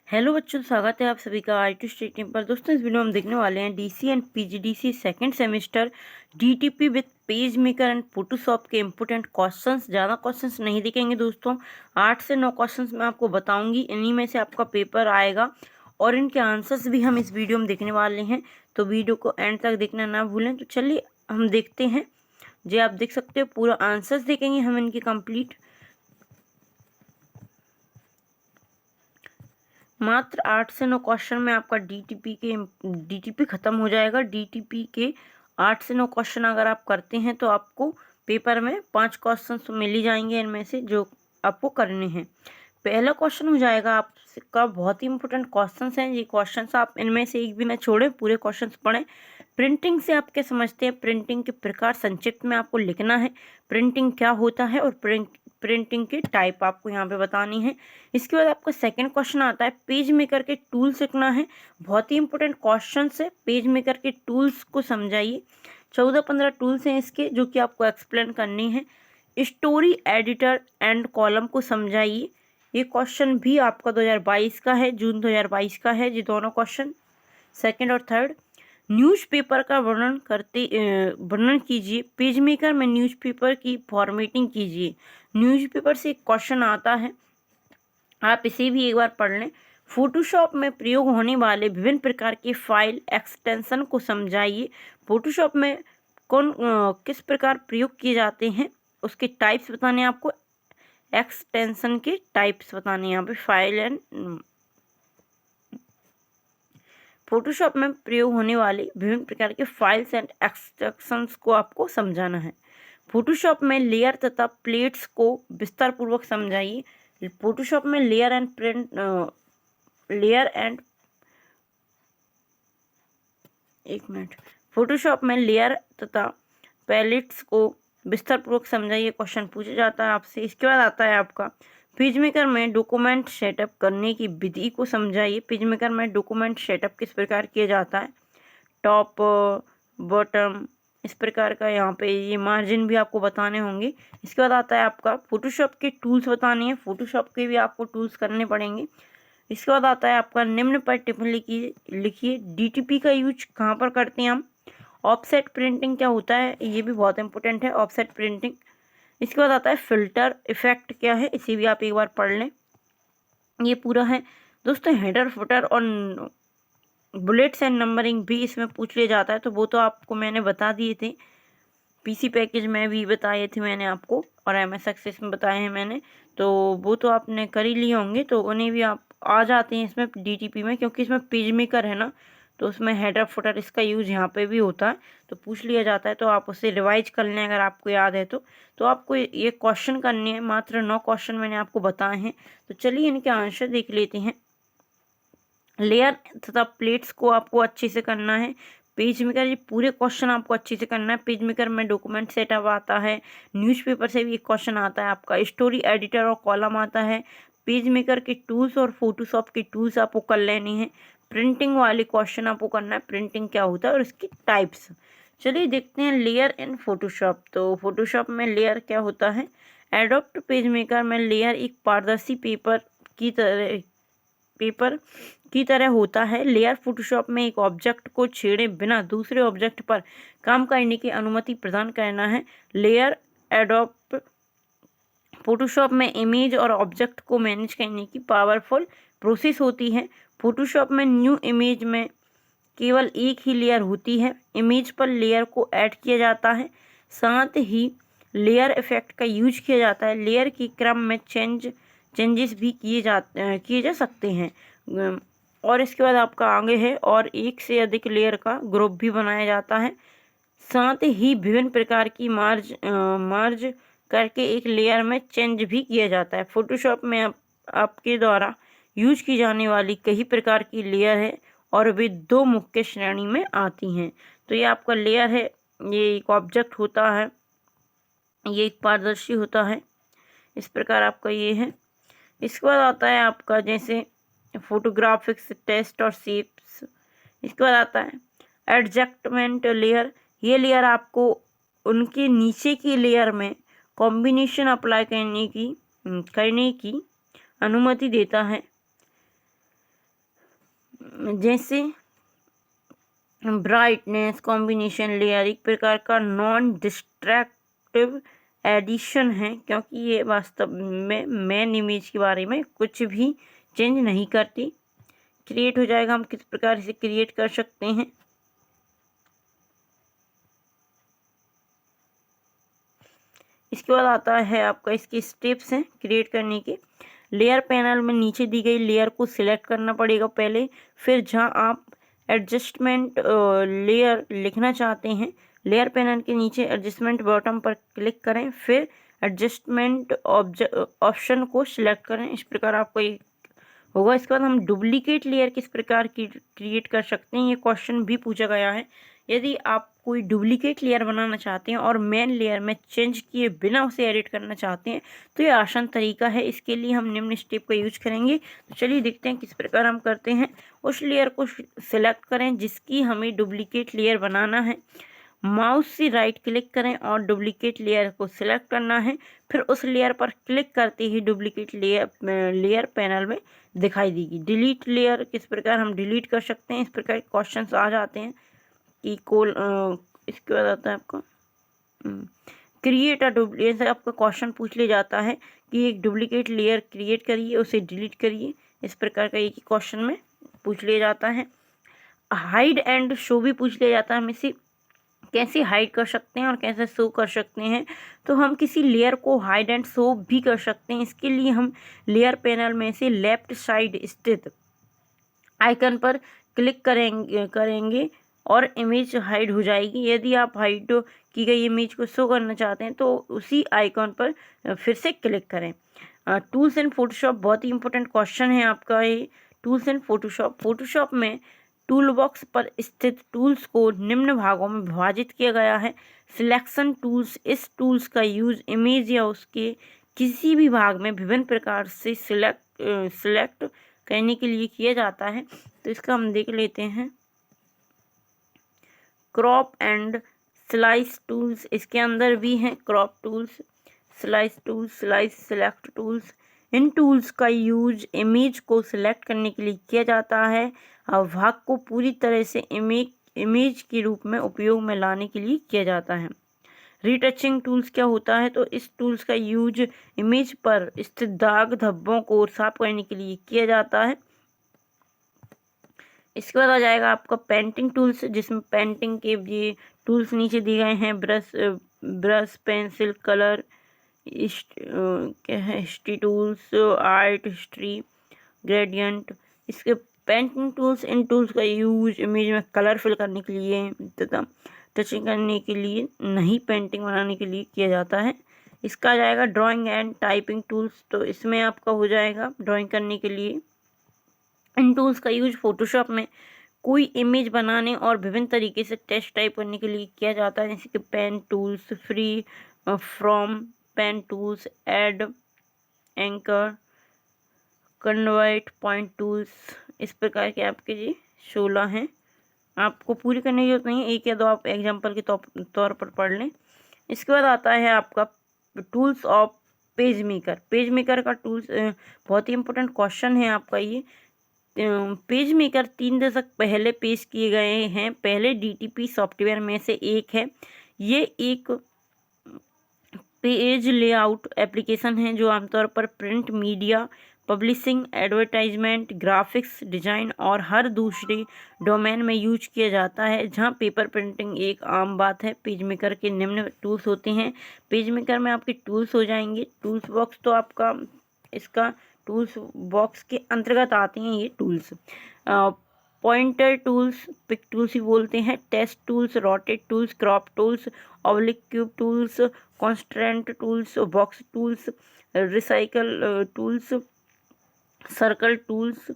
Hello बच्चों, स्वागत है आप सभी का आई टू स्टेट टीम पर। दोस्तों, इस वीडियो में हम देखने वाले हैं DC and PGDC second semester DTP with page maker and Photoshop के इम्पोर्टेंट क्वेश्चंस। ज़्यादा क्वेश्चंस नहीं दिखेंगे दोस्तों, 8 से 9 क्वेश्चंस मैं आपको बताऊंगी, इन्हीं में से आपका पेपर आएगा और इनके आंसर्स भी हम इस वीडियो में देखने वाले हैं। तो वीडियो को एंड तक देखना ना भूलें। तो चलिए हम देखते हैं। जी, आप देख सकते हो पूरा आंसर्स देखेंगे हम इनकी कंप्लीट। मात्र 8 से 9 क्वेश्चन में आपका डीटीपी खत्म हो जाएगा। डीटीपी के 8 से 9 क्वेश्चन अगर आप करते हैं तो आपको पेपर में 5 क्वेश्चन तो मिल ही जाएंगे इनमें से जो आपको करने हैं। पहला क्वेश्चन हो जाएगा आपका, बहुत ही इंपॉर्टेंट क्वेश्चंस हैं ये क्वेश्चंस, आप इनमें से एक भी ना छोड़ें, पूरे क्वेश्चंस पढ़ें। प्रिंटिंग से आप क्या समझते हैं, प्रिंटिंग के प्रकार संक्षिप्त में आपको लिखना है, प्रिंटिंग क्या होता है और प्रिंटिंग के टाइप आपको यहाँ पे बतानी है। इसके बाद आपका सेकंड क्वेश्चन आता है, पेज मेकर के टूल्स लिखना है। बहुत ही इंपॉर्टेंट क्वेश्चन है, पेज मेकर के टूल्स को समझाइए। 14-15 टूल्स हैं इसके जो कि आपको एक्सप्लेन करनी है। स्टोरी एडिटर एंड कॉलम को समझाइए। ये क्वेश्चन भी आपका 2022 का है, जून 2022 का है ये दोनों क्वेश्चन, सेकंड और थर्ड। न्यूज़पेपर का वर्णन कीजिए। पेज मेकर में न्यूज़पेपर की फॉर्मेटिंग कीजिए। न्यूज़पेपर से एक क्वेश्चन आता है, आप इसे भी एक बार पढ़ लें। फोटोशॉप में प्रयोग होने वाले विभिन्न प्रकार के फाइल एक्सटेंशन को समझाइए। फोटोशॉप में किस प्रकार प्रयोग किए जाते हैं उसके टाइप्स बताने हैं आपको, एक्सटेंशन के टाइप्स बताने हैं यहाँ पे। फाइल एंड फोटोशॉप में प्रयोग होने वाले विभिन्न प्रकार के फाइल्स एंड एक्सटेंशंस को आपको समझाना है। फोटोशॉप में लेयर तथा प्लेट्स को विस्तार पूर्वक समझाइए। फोटोशॉप में लेयर एंड फोटोशॉप में लेयर तथा पैलेट्स को विस्तार पूर्वक समझाइए, क्वेश्चन पूछा जाता है आपसे। इसके बाद आता है आपका, पेज मेकर में डॉक्यूमेंट सेटअप करने की विधि को समझाइए। पेज मेकर में डॉक्यूमेंट सेटअप किस प्रकार किया जाता है, टॉप बॉटम इस प्रकार का, यहाँ पे ये मार्जिन भी आपको बताने होंगे। इसके बाद आता है आपका, फोटोशॉप के टूल्स बताने हैं। फोटोशॉप के भी आपको टूल्स करने पड़ेंगे। इसके बाद आता है आपका, निम्न पर टिप्पणी लिखिए। डीटीपी का यूज कहाँ पर करते हैं हम, ऑफसेट प्रिंटिंग क्या होता है, ये भी बहुत इंपॉर्टेंट है, ऑफसेट प्रिंटिंग। इसके बाद आता है फिल्टर इफेक्ट क्या है, इसे भी आप एक बार पढ़ लें। ये पूरा है दोस्तों। हेडर फुटर और बुलेट्स एंड नंबरिंग भी इसमें पूछ लिया जाता है, तो वो तो आपको मैंने बता दिए थे, पीसी पैकेज में भी बताए थे मैंने आपको और एमएस एक्सेस में बताए हैं मैंने, तो वो तो आपने कर ही लिए होंगे, तो उन्हें भी आप आ जाते हैं इसमें डीटीपी में, क्योंकि इसमें पेज मेकर है ना, तो उसमें हेडर फुटर इसका यूज यहाँ पे भी होता है, तो पूछ लिया जाता है, तो आप उसे रिवाइज कर लें अगर आपको याद है तो आपको ये क्वेश्चन करने हैं। मात्र 9 क्वेश्चन मैंने आपको बताए हैं, तो चलिए इनके आंसर देख लेते हैं। लेयर तथा प्लेट्स को आपको अच्छे से करना है। पेज मेकर, ये पूरे क्वेश्चन आपको अच्छे से करना है। पेज मेकर में डॉक्यूमेंट सेटअप आता है। न्यूज़पेपर से भी एक क्वेश्चन आता है आपका। स्टोरी एडिटर और कॉलम आता है। पेज मेकर के टूल्स और फोटोशॉप के टूल्स आपको कर लेने हैं। प्रिंटिंग वाले क्वेश्चन आपको करना है, प्रिंटिंग क्या होता है और इसकी टाइप्स। चलिए देखते हैं लेयर इन फोटोशॉप। तो फोटोशॉप में लेयर क्या होता है, एडोब पेज मेकर में लेयर एक पारदर्शी पेपर की तरह होता है। लेयर फोटोशॉप में एक ऑब्जेक्ट को छेड़े बिना दूसरे ऑब्जेक्ट पर काम करने की अनुमति प्रदान करना है। लेयर एडोब फोटोशॉप में इमेज और ऑब्जेक्ट को मैनेज करने की पावरफुल प्रोसेस होती है। फोटोशॉप में न्यू इमेज में केवल एक ही लेयर होती है। इमेज पर लेयर को ऐड किया जाता है, साथ ही लेयर इफेक्ट का यूज किया जाता है। लेयर के क्रम में चेंजेस भी किए जा सकते हैं। और इसके बाद आपका आगे है, और एक से अधिक लेयर का ग्रुप भी बनाया जाता है। साथ ही विभिन्न प्रकार की मार्ज करके एक लेयर में चेंज भी किया जाता है। फोटोशॉप में आपके द्वारा यूज की जाने वाली कई प्रकार की लेयर है और वे 2 मुख्य श्रेणी में आती हैं। तो ये आपका लेयर है, ये एक ऑब्जेक्ट होता है, ये एक पारदर्शी होता है, इस प्रकार आपका ये है। इसके बाद आता है आपका जैसे फोटोग्राफिक्स, टेस्ट और शेप्स। इसके बाद आता है एडजस्टमेंट लेयर। ये लेयर आपको उनके नीचे की लेयर में कॉम्बिनेशन अप्लाई करने की अनुमति देता है। जैसे ब्राइटनेस, कॉम्बिनेशन, लेयर एक प्रकार का नॉन डिस्ट्रैक्टिव एडिशन है, क्योंकि ये वास्तव में मेन इमेज के बारे में कुछ भी चेंज नहीं करती। क्रिएट हो जाएगा, हम किस प्रकार से क्रिएट कर सकते हैं। इसके बाद आता है आपका इसके स्टेप्स हैं क्रिएट करने के। लेयर पैनल में नीचे दी गई लेयर को सिलेक्ट करना पड़ेगा पहले, फिर जहां आप एडजस्टमेंट लेयर लिखना चाहते हैं, लेयर पैनल के नीचे एडजस्टमेंट बॉटम पर क्लिक करें, फिर एडजस्टमेंट ऑप्शन को सिलेक्ट करें। इस प्रकार आपको ये होगा। इसके बाद हम डुप्लीकेट लेयर किस प्रकार की क्रिएट कर सकते हैं, ये क्वेश्चन भी पूछा गया है। यदि आप कोई डुप्लीकेट लेयर बनाना चाहते हैं और मेन लेयर में चेंज किए बिना उसे एडिट करना चाहते हैं, तो ये आसान तरीका है। इसके लिए हम निम्न स्टेप का यूज करेंगे। तो चलिए देखते हैं किस प्रकार हम करते हैं। उस लेयर को सिलेक्ट करें जिसकी हमें डुप्लीकेट लेयर बनाना है, माउस से राइट क्लिक करें और डुप्लीकेट लेयर को सिलेक्ट करना है। फिर उस लेयर पर क्लिक करते ही डुप्लीकेट लेयर पैनल में दिखाई देगी। डिलीट लेयर किस प्रकार हम डिलीट कर सकते हैं, इस प्रकार के क्वेश्चंस आ जाते हैं कि इसके बाद आता है आपका क्रिएट अ डुप्लीकेट। आपका क्वेश्चन पूछ लिया जाता है कि एक डुप्लीकेट लेयर क्रिएट करिए, उसे डिलीट करिए। इस प्रकार का एक ही क्वेश्चन में पूछ लिया जाता है। हाइड एंड शो भी पूछ लिया जाता है, हम इसे कैसे हाइड कर सकते हैं और कैसे शो कर सकते हैं। तो हम किसी लेयर को हाइड एंड शो भी कर सकते हैं। इसके लिए हम लेयर पैनल में से लेफ्ट साइड स्थित आइकन पर क्लिक करेंगे और इमेज हाइड हो जाएगी। यदि आप हाइड की गई इमेज को शो करना चाहते हैं तो उसी आइकन पर फिर से क्लिक करें। टूल्स एंड फोटोशॉप बहुत ही इंपॉर्टेंट क्वेश्चन है आपका ये। टूल्स एंड फोटोशॉप में टूल बॉक्स पर स्थित टूल्स को निम्न भागों में विभाजित किया गया है। सिलेक्शन टूल्स, इस टूल्स का यूज इमेज या उसके किसी भी भाग में विभिन्न प्रकार से सिलेक्ट करने के लिए किया जाता है। तो इसका हम देख लेते हैं। क्रॉप एंड स्लाइस टूल्स इसके अंदर भी हैं। Crop tools, slice tools, select tools. इन टूल्स का यूज इमेज को सिलेक्ट करने के लिए किया जाता है और भाग को पूरी तरह से इमेज के रूप में उपयोग में लाने के लिए किया जाता है। रीटचिंग टूल्स क्या होता है, तो इस टूल्स का यूज इमेज पर स्थित दाग धब्बों को साफ करने के लिए किया जाता है। इसके बाद आ जाएगा आपका पेंटिंग टूल्स, जिसमें पेंटिंग के ये टूल्स नीचे दिए गए हैं। ब्रश, पेंसिल, कलर, क्या है, history tools, art history, gradient. इसके पेंटिंग टूल्स, इन टूल्स का यूज इमेज में कलर फिल करने के लिए तथा टचिंग करने के लिए, नहीं पेंटिंग बनाने के लिए किया जाता है। इसका आ जाएगा ड्राइंग एंड टाइपिंग टूल्स, तो इसमें आपका हो जाएगा ड्राइंग करने के लिए। इन टूल्स का यूज फोटोशॉप में कोई इमेज बनाने और विभिन्न तरीके से टेक्स्ट टाइप करने के लिए किया जाता है, जैसे कि pen tools, free from pen tools, add, anchor, convert, point tools. इस प्रकार के आपके जी 16 हैं। आपको पूरी करने की जरूरत नहीं है, एक या दो आप एग्जाम्पल के तौर पर पढ़ लें। इसके बाद आता है आपका tools of page maker. Page maker का टूल्स बहुत ही इंपॉर्टेंट क्वेश्चन है आपका ये। पेज मेकर 3 दशक पहले पेश किए गए हैं, पहले डीटीपी सॉफ्टवेयर में से एक है। ये एक पेज लेआउट एप्लीकेशन है जो आमतौर पर print media, publishing, advertisement, graphics design और हर दूसरे डोमेन में यूज किया जाता है, जहां पेपर प्रिंटिंग एक आम बात है। पेज मेकर के निम्न टूल्स होते हैं। पेज मेकर में आपके टूल्स हो जाएंगे। टूल्स बॉक्स तो आपका इसका टूल्स बॉक्स के अंतर्गत आते हैं ये tools. Pointer tools, pick tools ही बोलते हैं, test tools, rotate tools, crop tools, oblique cube tools, constraint tools, box tools, recycle tools, circle tools,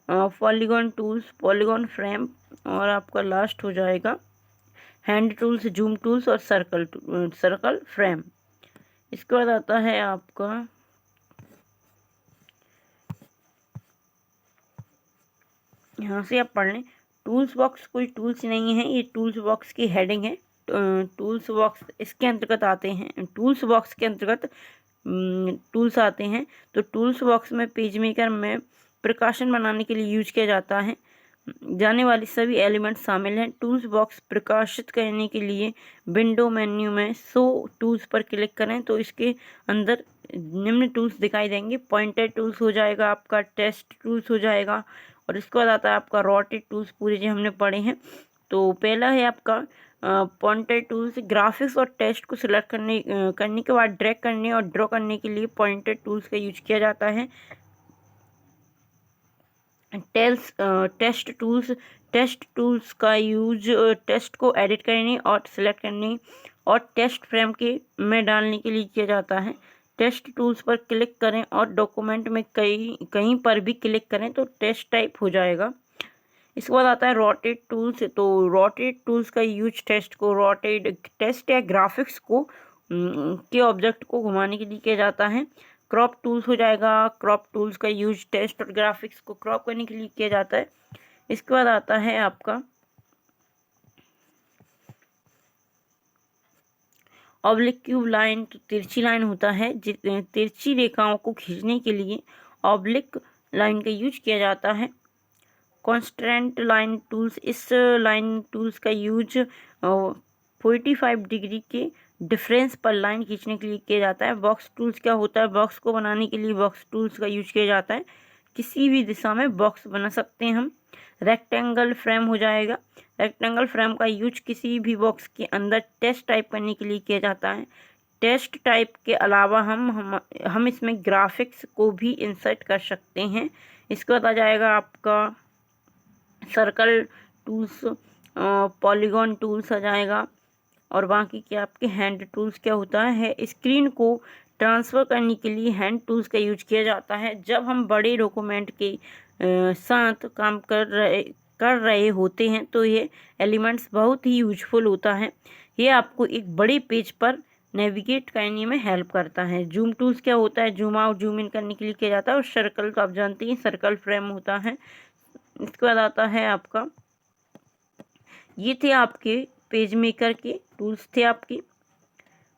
polygon tools, polygon frame, और आपका लास्ट हो जाएगा हैंड टूल्स, जूम टूल्स और circle frame. इसके बाद आता है आपका यहाँ से आप पढ़ लें। टूल्स बॉक्स कोई टूल्स नहीं है, ये टूल्स बॉक्स की हेडिंग है। टूल्स बॉक्स इसके अंतर्गत आते हैं। टूल्स बॉक्स के अंतर्गत टूल्स आते हैं। तो टूल्स बॉक्स में पेज मेकर में प्रकाशन बनाने के लिए यूज किया जाता है। जाने वाली सभी एलिमेंट शामिल हैं। टूल्स बॉक्स प्रकाशित करने के लिए विंडो मेन्यू में शो टूल्स पर क्लिक करें तो इसके अंदर निम्न टूल्स दिखाई देंगे। पॉइंटर टूल्स हो जाएगा आपका, टेस्ट टूल्स हो जाएगा, और इसके बाद आता है आपका रोटेट टूल्स, पूरे जो हमने पढ़े हैं। तो पहला है आपका पॉइंटर टूल्स। ग्राफिक्स और टेक्स्ट को सिलेक्ट करने के बाद ड्रैग करने और ड्रॉ करने के लिए पॉइंटर टूल्स का यूज किया जाता है। टेस्ट टूल्स का यूज टेस्ट को एडिट करने और सिलेक्ट करने और टेस्ट फ्रेम के में डालने के लिए किया जाता है। टेस्ट टूल्स पर क्लिक करें और डॉक्यूमेंट में कहीं पर भी क्लिक करें तो टेस्ट टाइप हो जाएगा। इसके बाद आता है रोटेट टूल्स। तो रोटेट टूल्स का यूज टेस्ट या ग्राफिक्स को के ऑब्जेक्ट को घुमाने के लिए किया जाता है। क्रॉप टूल्स हो जाएगा। क्रॉप टूल्स का यूज टेस्ट और ग्राफिक्स को क्रॉप करने के लिए किया जाता है। इसके बाद आता है आपका ऑब्लिक क्यूब लाइन। तो तिरछी लाइन होता है, तिरछी रेखाओं को खींचने के लिए ऑब्लिक लाइन का यूज किया जाता है। कॉन्स्टेंट लाइन टूल्स, इस लाइन टूल्स का यूज 45 डिग्री के डिफरेंस पर लाइन खींचने के लिए किया जाता है। बॉक्स टूल्स क्या होता है? बॉक्स को बनाने के लिए बॉक्स टूल्स का यूज किया जाता है। किसी भी दिशा में बॉक्स बना सकते हैं हम। रेक्टेंगल फ्रेम हो जाएगा। रेक्टेंगल फ्रेम का यूज किसी भी बॉक्स के अंदर टेक्स्ट टाइप करने के लिए किया जाता है। टेक्स्ट टाइप के अलावा हम इसमें ग्राफिक्स को भी इंसर्ट कर सकते हैं। इसके बाद आ जाएगा आपका सर्कल टूल्स, पॉलीगॉन टूल्स आ जाएगा, और बाकी के आपके हैंड टूल्स क्या होता है? स्क्रीन को ट्रांसफ़र करने के लिए हैंड टूल्स का यूज किया जाता है। जब हम बड़े डॉक्यूमेंट के साथ काम कर रहे होते हैं तो ये एलिमेंट्स बहुत ही यूजफुल होता है। ये आपको एक बड़े पेज पर नेविगेट करने में हेल्प करता है। जूम टूल्स क्या होता है? जूम आउट जूम इन करने के लिए किया जाता है। और सर्कल तो आप जानते हैं, सर्कल फ्रेम होता है। इसके बाद आता है आपका, ये थे आपके पेज मेकर के टूल्स थे आपके,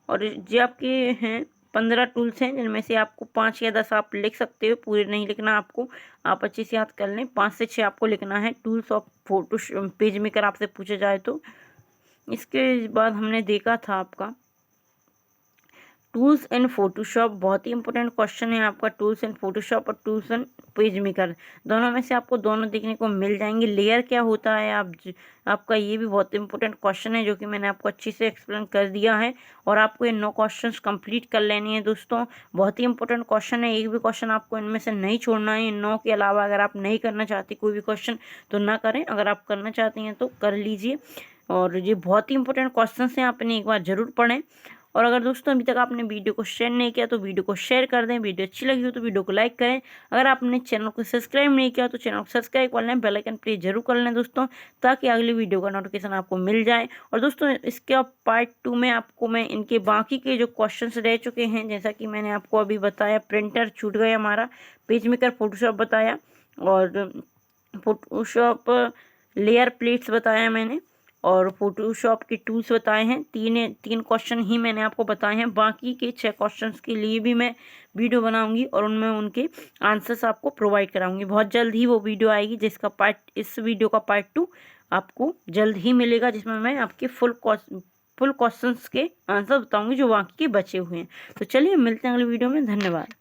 और जो आपके हैं 15 टूल्स हैं, जिनमें से आपको 5 या 10 आप लिख सकते हो, पूरे नहीं लिखना आपको, आप अच्छे से याद कर लें। 5 से 6 आपको लिखना है। Tools of photo page maker आपसे पूछा जाए तो। इसके बाद हमने देखा था आपका टूल्स इन फोटोशॉप। बहुत ही इंपॉर्टेंट क्वेश्चन है आपका, टूल्स इन फोटोशॉप और टूल्स इन पेज मेकर, दोनों में से आपको दोनों देखने को मिल जाएंगे। लेयर क्या होता है आपका, ये भी बहुत इंपॉर्टेंट क्वेश्चन है, जो कि मैंने आपको अच्छे से एक्सप्लेन कर दिया है। और आपको ये 9 क्वेश्चंस कंप्लीट कर लेने हैं दोस्तों। बहुत ही इंपॉर्टेंट क्वेश्चन है, एक भी क्वेश्चन आपको इनमें से नहीं छोड़ना है। इन 9 के अलावा अगर आप नहीं करना चाहते कोई भी क्वेश्चन तो ना करें, अगर आप करना चाहते हैं तो कर लीजिए। और ये बहुत ही इंपॉर्टेंट क्वेश्चन हैं, आपने एक बार जरूर पढ़ें। और अगर दोस्तों अभी तक आपने वीडियो को शेयर नहीं किया तो वीडियो को शेयर कर दें। वीडियो अच्छी लगी हो तो वीडियो को लाइक करें। अगर आपने चैनल को सब्सक्राइब नहीं किया तो चैनल को सब्सक्राइब कर लें, बेल आइकन प्रेस जरूर कर लें दोस्तों, ताकि अगली वीडियो का नोटिफिकेशन आपको मिल जाए। और दोस्तों इसके पार्ट 2 में आपको मैं इनके बाकी के जो क्वेश्चन रह चुके हैं, जैसा कि मैंने आपको अभी बताया, प्रिंटर छूट गया हमारा, पेज मेकर, फोटोशॉप बताया, और फोटोशॉप लेयर प्लेट्स बताया मैंने, और फोटोशॉप के टूल्स बताए हैं। तीन क्वेश्चन ही मैंने आपको बताए हैं। बाकी के 6 क्वेश्चंस के लिए भी मैं वीडियो बनाऊंगी और उनमें उनके आंसर्स आपको प्रोवाइड कराऊंगी। बहुत जल्द ही वो वीडियो आएगी, जिसका इस वीडियो का पार्ट 2 आपको जल्द ही मिलेगा, जिसमें मैं आपके फुल क्वेश्चंस के आंसर बताऊंगी जो बाकी के बचे हुए हैं। तो चलिए मिलते हैं अगली वीडियो में। धन्यवाद।